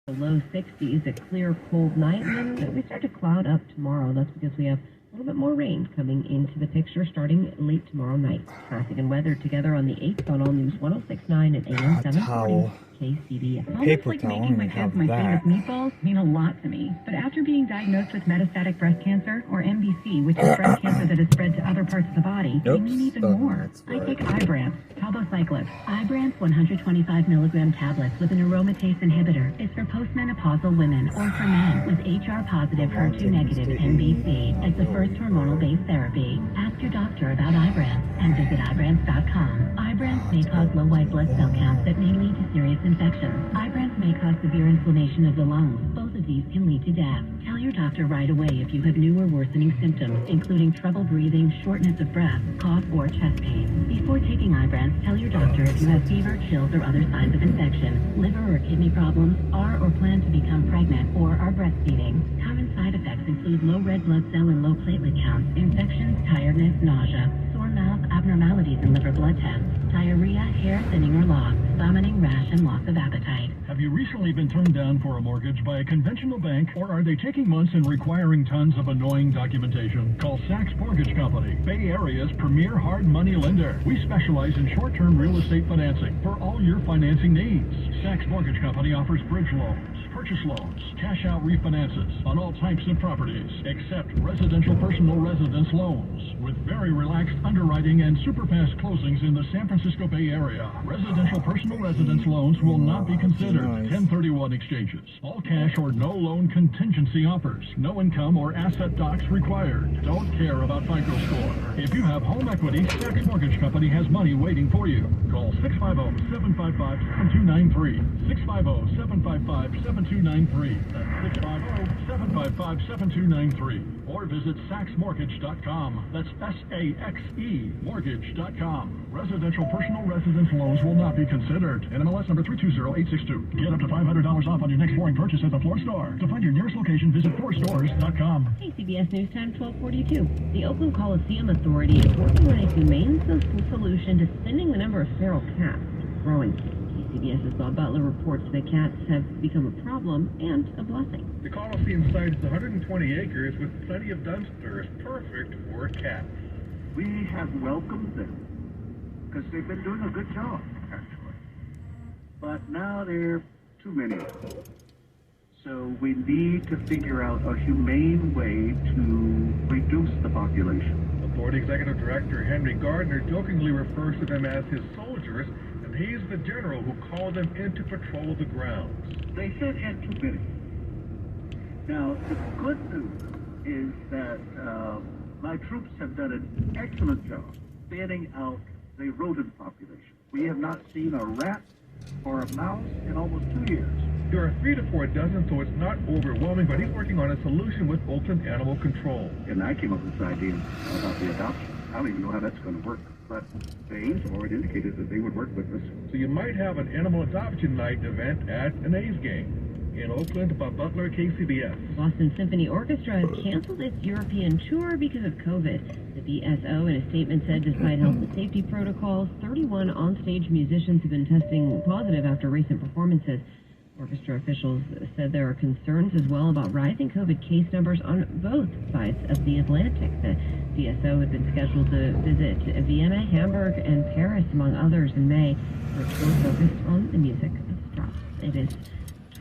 The low 60s, a clear, cold night, and then we start to cloud up tomorrow. That's because we have a little bit more rain coming into the picture starting late tomorrow night. Traffic and weather together on the 8th on All News 106.9 and AM 740 KCBS. Paper like towel, making my kids my famous meatballs mean a lot to me. But after being diagnosed with metastatic breast cancer, or MBC, which is breast cancer that has spread to other parts of the body, they mean even more. I take Ibrance, palbociclib. Ibrance 125 milligram tablets with an aromatase inhibitor is for postmenopausal women or for men with HR-positive, HER2-negative MBC as the first hormonal-based therapy. Ask your doctor about Ibrance and visit Ibrance.com. Ibrance may cause low white blood cell counts that may lead to serious infections. Ibrance may cause severe inflammation of the lungs. Both of these can lead to death. Tell your doctor right away if you have new or worsening symptoms, including trouble breathing, shortness of breath, cough, or chest pain. Before taking Ibrance, tell your doctor if you have fever, chills, or other signs of infection, liver or kidney problems, are or plan to become pregnant, or are breastfeeding. Common side effects include low red blood cell and low platelet counts, infections, tiredness, nausea, sore mouth, abnormalities in liver blood tests, diarrhea, hair thinning or loss, vomiting, rash, and loss of appetite. Have you recently been turned down for a mortgage by a conventional bank, or are they taking months and requiring tons of annoying documentation? Call Sachs Mortgage Company, Bay Area's premier hard money lender. We specialize in short-term real estate financing for all your financing needs. Sachs Mortgage Company offers bridge loans, purchase loans, cash-out refinances on all types of properties, except residential personal residence loans, with very relaxed underwriting and super-fast closings in the San Francisco Bay Area. Residential personal residence loans will not be considered 1031 exchanges. All cash or no loan contingency offers. No income or asset docs required. Don't care about FICO score. If you have home equity, Sachs Mortgage Company has money waiting for you. Call 650-755-7293. 650-755-7293. That's 650-755-7293. Or visit SachsMortgage.com. That's S-A-X-E Mortgage.com. Residential personal residence loans will not be considered. NMLS number 320862. Get up to $500 off on your next flooring purchase at the Floor Store. To find your nearest location, visit floorstores.com. KCBS News Time 1242. The Oakland Coliseum Authority is working on a humane solution to thinning the number of feral cats growing. KCBS's Bob Butler reports that cats have become a problem and a blessing. The Coliseum site is 120 acres with plenty of dumpsters, perfect for cats. We have welcomed them because they've been doing a good job, actually. But now there are too many of them. So we need to figure out a humane way to reduce the population. Authority Executive Director Henry Gardner jokingly refers to them as his soldiers, and he's the general who called them in to patrol the grounds. They said had too many. Now, the good news is that my troops have done an excellent job thinning out the rodent population. We have not seen a rat or a mouse in almost 2 years. There are 3 to 4 dozen, so it's not overwhelming, but he's working on a solution with Oakland Animal Control. And I came up with this idea about the adoption. I don't even know how that's going to work, but the A's already indicated that they would work with us. So you might have an animal adoption night event at an A's game. In Oakland, Bob Butler, KCBS. Boston Symphony Orchestra has canceled its European tour because of COVID. The BSO in a statement said despite health and safety protocols, 31 onstage musicians have been testing positive after recent performances. Orchestra officials said there are concerns as well about rising COVID case numbers on both sides of the Atlantic. The BSO had been scheduled to visit Vienna, Hamburg, and Paris, among others, in May for a tour focused on the music of Strauss. It is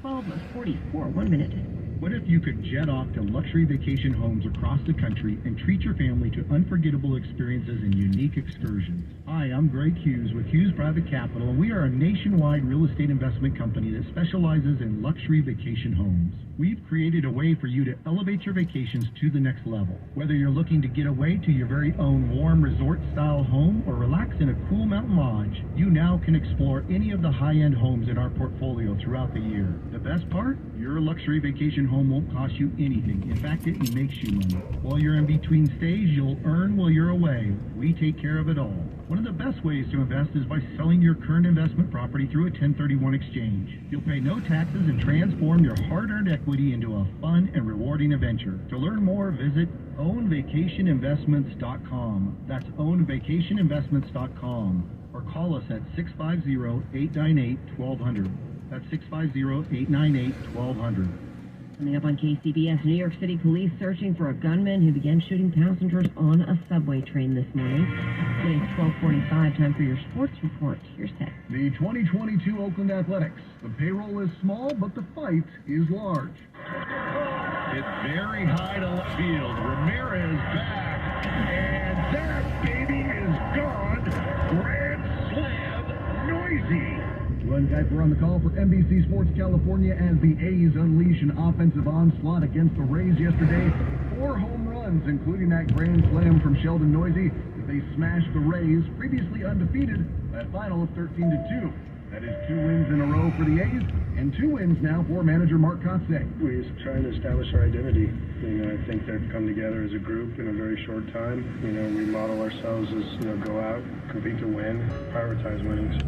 12:44, 1 minute. What if you could jet off to luxury vacation homes across the country and treat your family to unforgettable experiences and unique excursions? Hi, I'm Greg Hughes with Hughes Private Capital, and we are a nationwide real estate investment company that specializes in luxury vacation homes. We've created a way for you to elevate your vacations to the next level. Whether you're looking to get away to your very own warm resort-style home or relax in a cool mountain lodge, you now can explore any of the high-end homes in our portfolio throughout the year. The best part? Your luxury vacation home won't cost you anything. In fact, it makes you money. While you're in between stays, you'll earn while you're away. We take care of it all. One of the best ways to invest is by selling your current investment property through a 1031 exchange. You'll pay no taxes and transform your hard-earned equity into a fun and rewarding adventure. To learn more, visit ownvacationinvestments.com. That's ownvacationinvestments.com. Or call us at 650-898-1200. That's 650-898-1200. Coming up on KCBS, New York City police searching for a gunman who began shooting passengers on a subway train this morning. It's 12:45, time for your sports report. Here's Ted. The 2022 Oakland Athletics. The payroll is small, but the fight is large. It's very high to left field. Ramirez back. And that baby is gone. Grand slam, Noisy. Glenn Kuiper on the call for NBC Sports California as the A's unleash an offensive onslaught against the Rays yesterday. 4 home runs, including that grand slam from Sheldon Noisy, as they smashed the Rays, previously undefeated, by a final of 13-2. That is 2 wins in a row for the A's, and 2 wins now for manager Mark Kotsay. We're trying to establish our identity. I think they've come together as a group in a very short time. We model ourselves as, go out, compete to win, prioritize winnings.